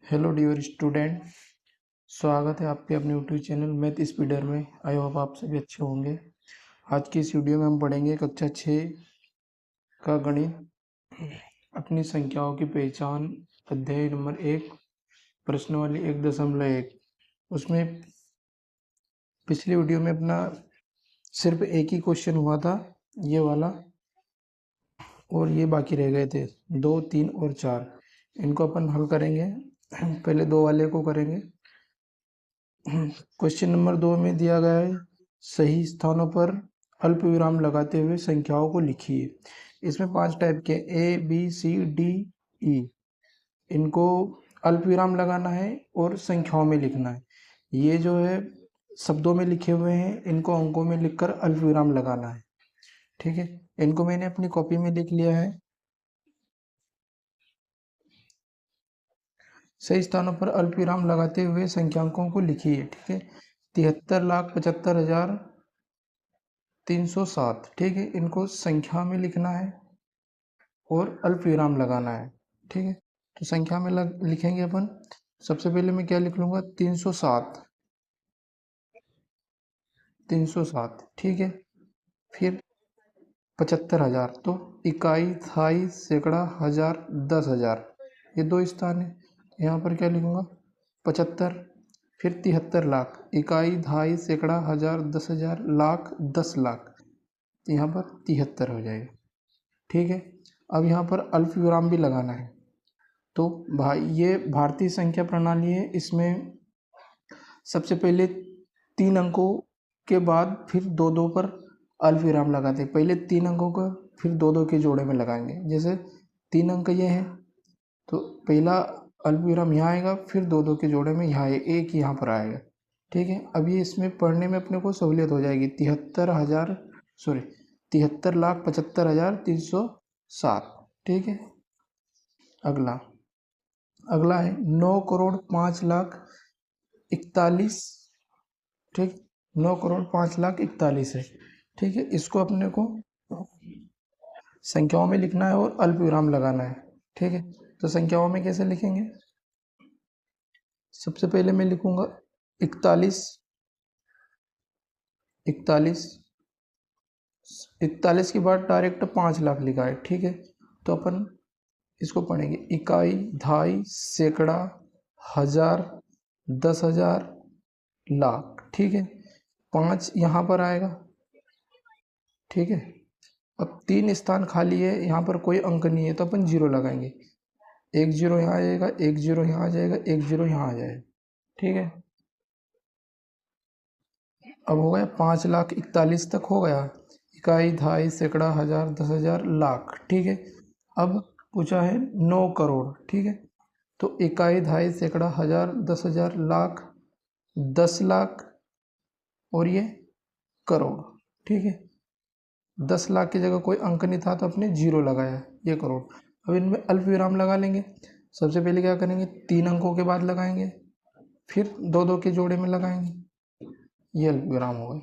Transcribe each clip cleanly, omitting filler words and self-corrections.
Hello dear student. स्वागत है आपके अपने यूट्यूब चैनल मैथ स्पीडर में। आई होप आप सभी अच्छे होंगे। आज की इस वीडियो में हम पढ़ेंगे कक्षा 6 का गणित, अपनी संख्याओं की पहचान, अध्याय नंबर 1, प्रश्नावली 1.1। उसमें पिछली वीडियो में अपना सिर्फ एक ही क्वेश्चन हुआ था, ये वाला, और ये बाकी रह गए थे 2, 3 और 4। इनको अपन हल करेंगे। पहले दो वाले को करेंगे। क्वेश्चन नंबर 2 में दिया गया है, सही स्थानों पर अल्प विराम लगाते हुए संख्याओं को लिखिए। इसमें 5 टाइप के A B C D E, इनको अल्प विराम लगाना है और संख्याओं में लिखना है। ये जो है शब्दों में लिखे हुए हैं, इनको अंकों में लिखकर अल्प विराम लगाना है। ठीक है, इनको मैंने अपनी कॉपी में लिख लिया है। सही स्थानों पर अल्प विराम लगाते हुए संख्यांकों को लिखिए। ठीक है, 73,75,307। ठीक है, इनको संख्या में लिखना है और अल्प विराम लगाना है। ठीक है, तो संख्या में लिखेंगे अपन। सबसे पहले मैं क्या लिख लूंगा, 307। 307, ठीक है। फिर 75,000, तो इकाई, थाई, सैकड़ा, हजार, 10,000, ये दो स्थान है। यहाँ पर क्या लिखूंगा, 75। फिर 73 लाख, इकाई, धाई, सैकड़ा, हजार, 10,000, लाख, 10 लाख, यहाँ पर 73 हो जाएगा। ठीक है, अब यहाँ पर अल्प विराम भी लगाना है। तो भाई ये भारतीय संख्या प्रणाली है, इसमें सबसे पहले 3 अंकों के बाद फिर 2-2 पर अल्प विराम लगाते हैं। पहले 3 अंकों का फिर 2-2 के जोड़े में लगाएंगे। जैसे 3 अंक ये हैं तो पहला अल्प विराम यहाँ आएगा, फिर 2-2 के जोड़े में यहाँ एक यहाँ पर आएगा। ठीक है, अब ये इसमें पढ़ने में अपने को सहूलियत हो जाएगी। 73,75,307। ठीक है, अगला अगला है 9,05,41,। ठीक, 9,05,41,000 है। ठीक है, इसको अपने को संख्याओं में लिखना है और अल्प विराम लगाना है। ठीक है, तो संख्याओं में कैसे लिखेंगे, सबसे पहले मैं लिखूंगा 41। 41 41 के बाद डायरेक्ट 5 लाख लिखा है। ठीक है, तो अपन इसको पढ़ेंगे, इकाई, धाई, सैकड़ा, हजार, 10,000, लाख। ठीक है, 5 यहाँ पर आएगा। ठीक है, अब 3 स्थान खाली है, यहाँ पर कोई अंक नहीं है तो अपन 0 लगाएंगे। 1 0 यहाँ आ जाएगा, 1 0 यहाँ आ जाएगा, 1 0 यहाँ आ जाएगा। ठीक है, अब हो गया 5,41,000 तक हो गया। इकाई, धाई, सैकड़ा, हजार, 10,000, लाख। ठीक है, अब पूछा है 9 करोड़। ठीक है, तो इकाई, धाई, सैकड़ा, हजार, 10,000, लाख, 10 लाख और ये करोड़। ठीक है, 10 लाख की जगह कोई अंक नहीं था तो अपने 0 लगाया, ये करोड़। अब इनमें अल्प विराम लगा लेंगे। सबसे पहले क्या करेंगे, 3 अंकों के बाद लगाएंगे, फिर 2-2 के जोड़े में लगाएंगे, ये अल्प विराम हो गए।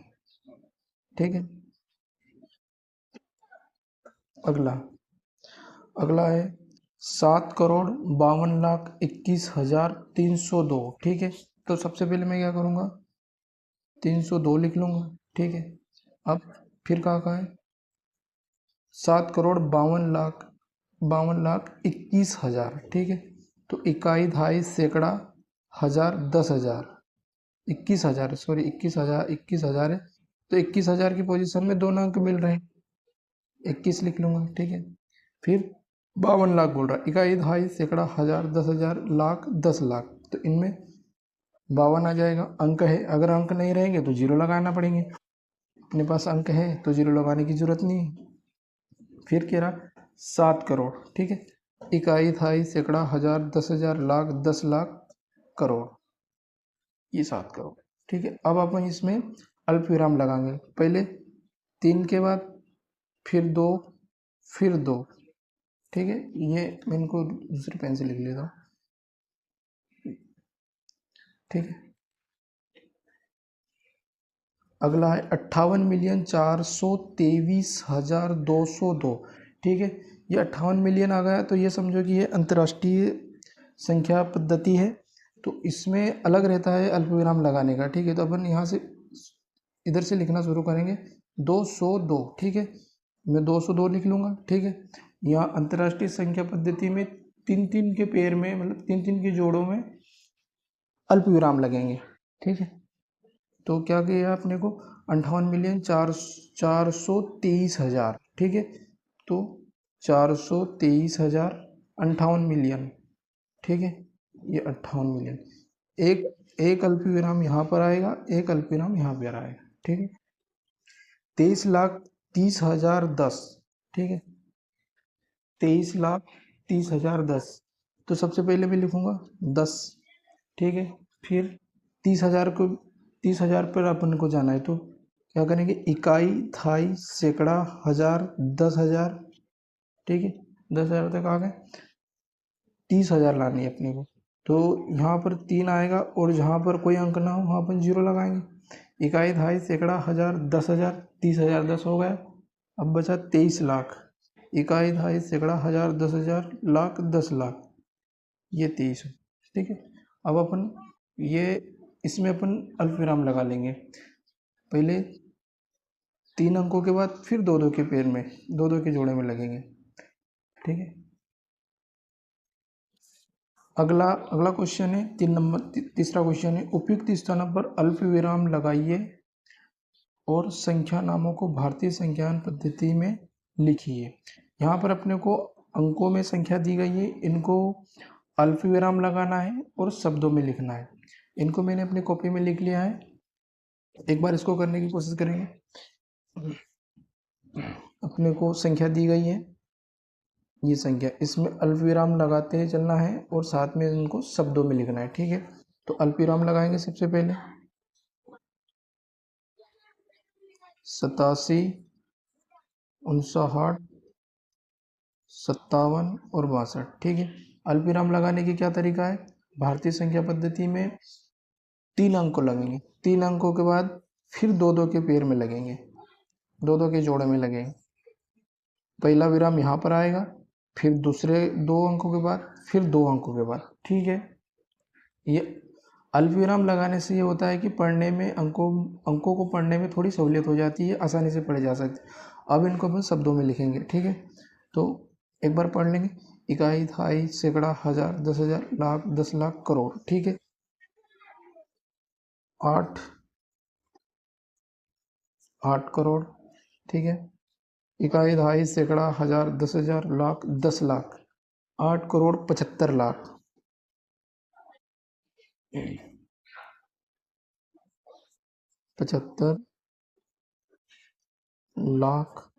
ठीक है, अगला अगला है 7,52,21,302। ठीक है, तो सबसे पहले मैं क्या करूँगा, 302 लिख लूँगा। ठीक है, अब फिर कहाँ है, 7,52,21,000। ठीक है, तो इकाई, धाई, सैकड़ा, हजार, 10,000, 21,000, सॉरी 21,000, 21,000 है तो 21,000 की पोजीशन में 2 अंक मिल रहे हैं, 21 लिख लूँगा। ठीक है, फिर 52 लाख बोल रहा है, इकाई, धाई, सैकड़ा, हजार, 10,000, लाख, 10 लाख, तो इनमें 52 आ जाएगा। अंक है, अगर अंक नहीं रहेंगे तो 0 लगाना पड़ेंगे। अपने पास अंक है तो 0 लगाने की जरूरत नहीं है। फिर कह रहा 7 करोड़। ठीक है, इकाई, थाई, सैकड़ा, हजार, 10,000, लाख, 10 लाख, करोड़, ये 7 करोड़। ठीक है, अब अपन इसमें अल्प विराम लगाएंगे। पहले 3 के बाद फिर 2, फिर 2। ठीक है, ये मैं इनको दूसरे पेन से लिख लेता हूँ। ठीक है, अगला है 58,423,202। ठीक है, ये 58 मिलियन आ गया तो ये समझो कि ये अंतर्राष्ट्रीय संख्या पद्धति है, तो इसमें अलग रहता है अल्पविराम लगाने का, ठीक है। तो अपन यहाँ से इधर से लिखना शुरू करेंगे 202, ठीक है। मैं 202 लिख लूँगा, ठीक है। यहाँ अंतर्राष्ट्रीय संख्या पद्धति में 3-3 के पेयर में, मतलब 3-3 के जोड़ों में अल्पविराम लगेंगे, ठीक है। तो क्या किया आपने को 58,423,000, ठीक है। तो 423,000, 58 मिलियन, ठीक है। ये 58 मिलियन, एक अल्पविराम यहाँ पर आएगा, एक अल्पविराम यहाँ पर आएगा, ठीक है। 23,30,010, ठीक है। 23,30,010, तो सबसे पहले मैं लिखूंगा 10, ठीक है। फिर 30,000 को, 30,000 पर अपन को जाना है, तो क्या करेंगे, इकाई, थाई, सैकड़ा, हजार, 10,000, ठीक है। 10,000 तक आ गए। 30,000 लानी है अपने को, तो यहाँ पर 3 आएगा और जहाँ पर कोई अंक ना हो वहाँ पर 0 लगाएंगे। इकाई, थाई, सैकड़ा, हजार, 10,000, 30,000, 10 हो गया। अब बचा 23 लाख। इकाई, थाई, सैकड़ा, हजार, 10,000, लाख, 10 लाख, ये 23 है, ठीक है। अब अपन ये, इसमें अपन अल्पविराम लगा लेंगे। पहले 3 अंकों के बाद फिर 2-2 के पेयर में, 2-2 के जोड़े में लगेंगे, ठीक है। अगला क्वेश्चन है 3 नंबर, तीसरा क्वेश्चन है, उपयुक्त स्थानों पर अल्पविराम लगाइए और संख्या नामों को भारतीय संख्यान पद्धति में लिखिए। यहाँ पर अपने को अंकों में संख्या दी गई है, इनको अल्पविराम लगाना है और शब्दों में लिखना है। इनको मैंने अपनी कॉपी में लिख लिया है, एक बार इसको करने की कोशिश करेंगे। अपने को संख्या दी गई है, ये संख्या, इसमें अल्पविराम लगाते चलना है और साथ में इनको शब्दों में लिखना है, ठीक है। तो अल्पविराम लगाएंगे सबसे पहले, 87, 59, 57 और 62, ठीक है। अल्पविराम लगाने की क्या तरीका है, भारतीय संख्या पद्धति में 3 अंक लगेंगे, 3 अंकों के बाद फिर 2-2 के पेयर में लगेंगे, 2-2 के जोड़े में लगेंगे। पहला विराम यहाँ पर आएगा, फिर दूसरे 2 अंकों के बाद, फिर 2 अंकों के बाद, ठीक है। ये अल्पविराम लगाने से ये होता है कि पढ़ने में, अंकों को पढ़ने में थोड़ी सहूलियत हो जाती है, आसानी से पढ़े जा सकते। अब इनको अपन शब्दों में लिखेंगे, ठीक है। तो एक बार पढ़ लेंगे, इकाई, थाई, सैकड़ा, हजार, 10,000, लाख, 10 लाख, करोड़, ठीक है। 8 करोड़, ठीक है। इकाई, दहाई, सैकड़ा, हजार, 10,000, लाख, 10 लाख, 8,75,00,000, 75,00,000,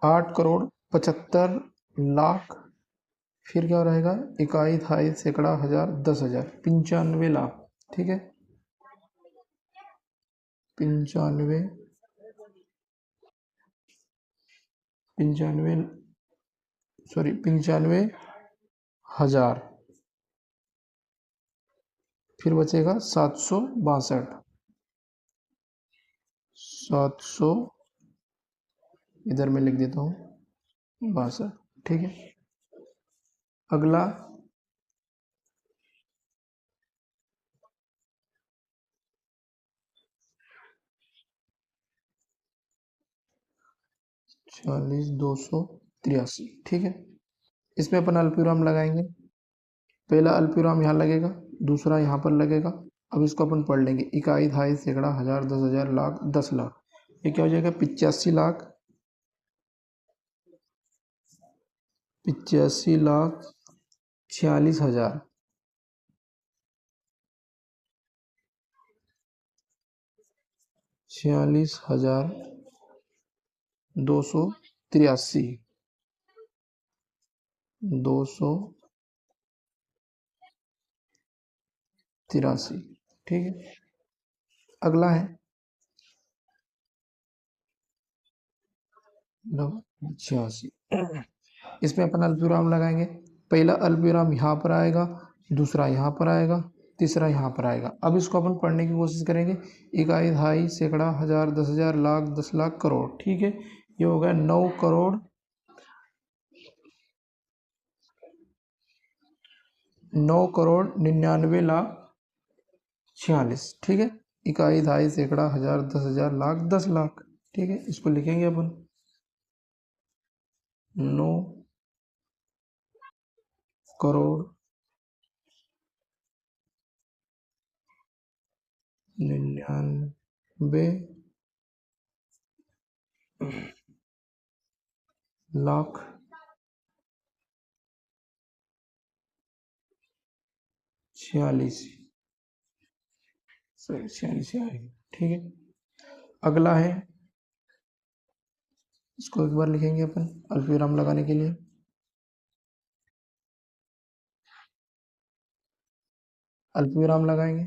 8,75,00,000, फिर क्या रहेगा, इकाई, थाई, सैकड़ा, हजार, 10,000, 95 लाख, ठीक है। 95, 95,000, फिर बचेगा 762, 700, इधर मैं लिख देता हूँ 62, ठीक है। अगला 40,283, ठीक है। इसमें अपन अल्पविराम लगाएंगे, पहला अल्पविराम यहाँ लगेगा, दूसरा यहाँ पर लगेगा। अब इसको अपन पढ़ लेंगे, इकाई, थाई, सैकड़ा, हजार, 10,000, लाख, 10 लाख, ये क्या हो जाएगा, 85 लाख, 46,46,000, 46,283, 283, ठीक है। अगला है 86, इसमें अपन अल्पविराम लगाएंगे, पहला अल्पविराम यहाँ पर आएगा, दूसरा यहाँ पर आएगा, तीसरा यहाँ पर आएगा। अब इसको अपन पढ़ने की कोशिश करेंगे। इकाई, दहाई, सैकड़ा, हजार, 10,000, लाख, 10 लाख, करोड़। ठीक है, ये हो गया 9 करोड़ 99,46,000। ठीक है, इकाई, दहाई, सैकड़ा, हजार, 10,000, लाख, 10 लाख। ठीक है, इसको लिखेंगे अपन 99,46,000। सही, 46 आएगी। ठीक है, अगला है, इसको एक बार लिखेंगे अपन अल्पविराम लगाने के लिए। अल्पविराम लगाएंगे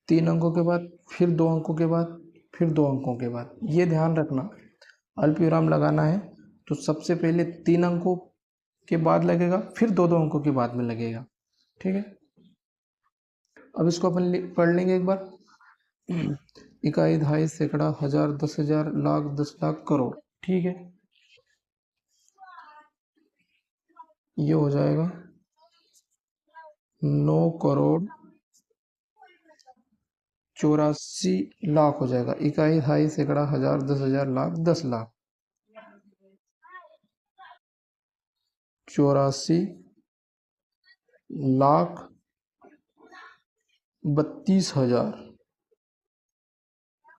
3 अंकों के बाद, फिर 2 अंकों के बाद, फिर 2 अंकों के बाद। ये ध्यान रखना, अल्पविराम लगाना है तो सबसे पहले 3 अंकों के बाद लगेगा, फिर 2-2 अंकों के बाद में लगेगा। ठीक है, अब इसको अपन पढ़ लेंगे एक बार। इकाई, दहाई, सैकड़ा, हजार, 10,000, लाख, 10 लाख, करोड़। ठीक है, ये हो जाएगा 9,84,00,000 हो जाएगा। इकाई, दहाई, सैकड़ा, हजार, 10,000, लाख, 10 लाख, 84,32,000,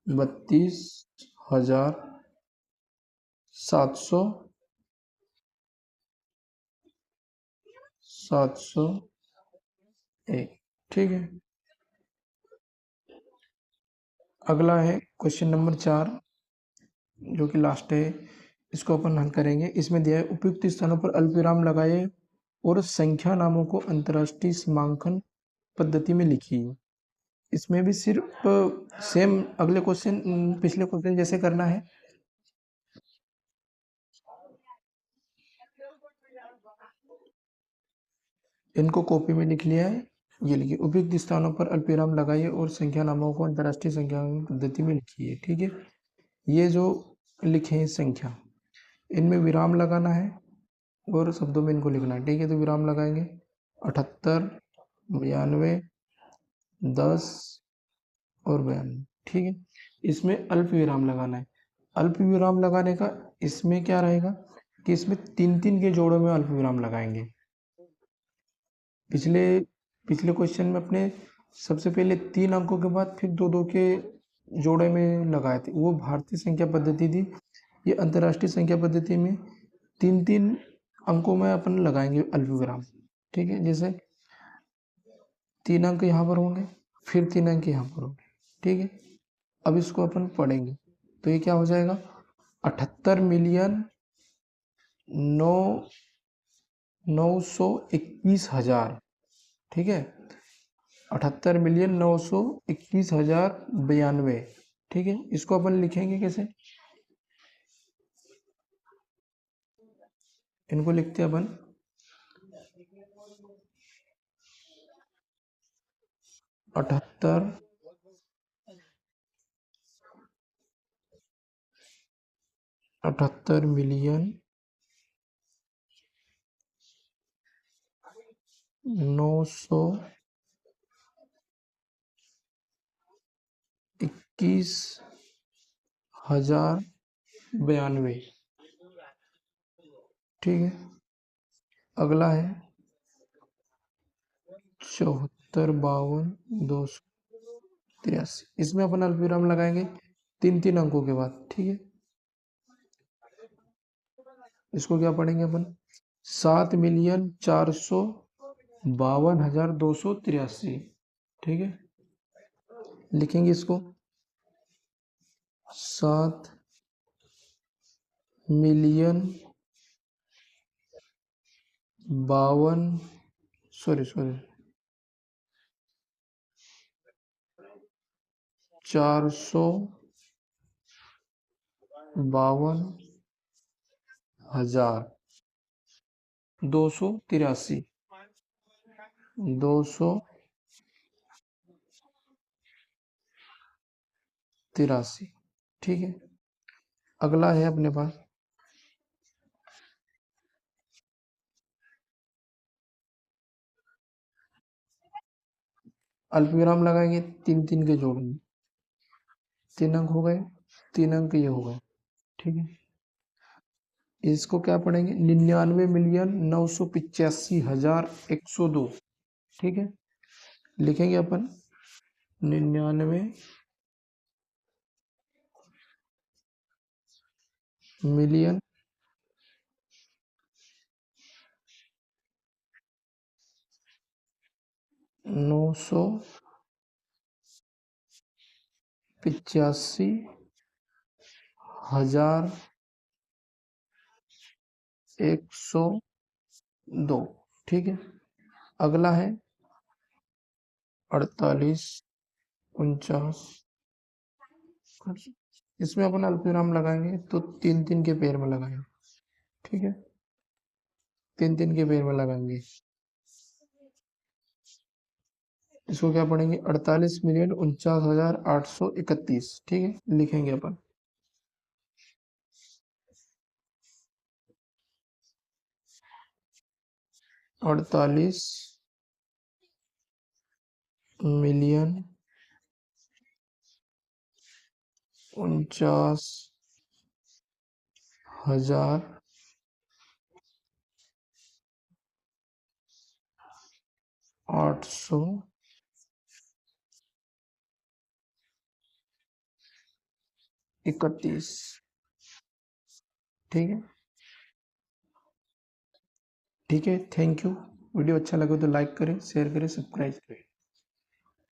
32,701। ठीक है, अगला है क्वेश्चन नंबर 4, जो कि लास्ट है। इसको अपन हल करेंगे। इसमें दिया है उपयुक्त स्थानों पर अल्पविराम लगाए और संख्या नामों को अंतरराष्ट्रीय सीमांकन पद्धति में लिखिए। इसमें भी सिर्फ सेम अगले क्वेश्चन, पिछले क्वेश्चन जैसे करना है। इनको कॉपी में लिख लिया है। ये लिखिए, उपयुक्त स्थानों पर अल्पविराम लगाइए और संख्या नामों को अंतरराष्ट्रीय संख्या पद्धति में लिखिए। ठीक है, ये जो लिखे हैं संख्या, इनमें विराम लगाना है और शब्दों में इनको लिखना है। ठीक है, तो विराम लगाएंगे 78, 92, 10 और 92। ठीक है, इसमें अल्प विराम लगाना है। अल्प विराम लगाने का इसमें क्या रहेगा कि इसमें 3-3 के जोड़ों में अल्प विराम लगाएंगे। पिछले पिछले क्वेश्चन में अपने सबसे पहले 3 अंकों के बाद फिर 2-2 के जोड़े में लगाए थे, वो भारतीय संख्या पद्धति थी। ये अंतर्राष्ट्रीय संख्या पद्धति में 3-3 अंकों में अपन लगाएंगे अल्प विराम। ठीक है, जैसे 3 अंक यहाँ पर होंगे, फिर 3 अंक यहाँ पर होंगे। ठीक है, अब इसको अपन पढ़ेंगे तो ये क्या हो जाएगा 78,921,000। ठीक है, 78,921,092। ठीक है, इसको अपन लिखेंगे कैसे, इनको लिखते हैं अपन 78,921,092। ठीक है, अगला है 74,52,283। इसमें अपन अल्पविराम लगाएंगे 3-3 अंकों के बाद। ठीक है, इसको क्या पढ़ेंगे अपन 7,452,283। ठीक है, लिखेंगे इसको 7 मिलियन 52, सॉरी 452,283। 83। ठीक है, अगला है अपने पास अल्पविराम लगाएंगे, तीन तीन के जोड़ेंगे, 3 अंक हो गए, 3 अंक ये हो गए। ठीक है, इसको क्या पढ़ेंगे, 99,985,102। ठीक है, लिखेंगे अपन 99,000,985,102। ठीक है, अगला है 48, 49। इसमें अपन अल्पविराम लगाएंगे तो तीन तीन के पेयर में लगाएंगे। ठीक है, तीन तीन के पेयर में लगाएंगे। इसको क्या पढ़ेंगे, 48,49,831। ठीक है, लिखेंगे अपन 49,50,831। ठीक है, ठीक है, थैंक यू। वीडियो अच्छा लगे तो लाइक करें, शेयर करें, सब्सक्राइब करें।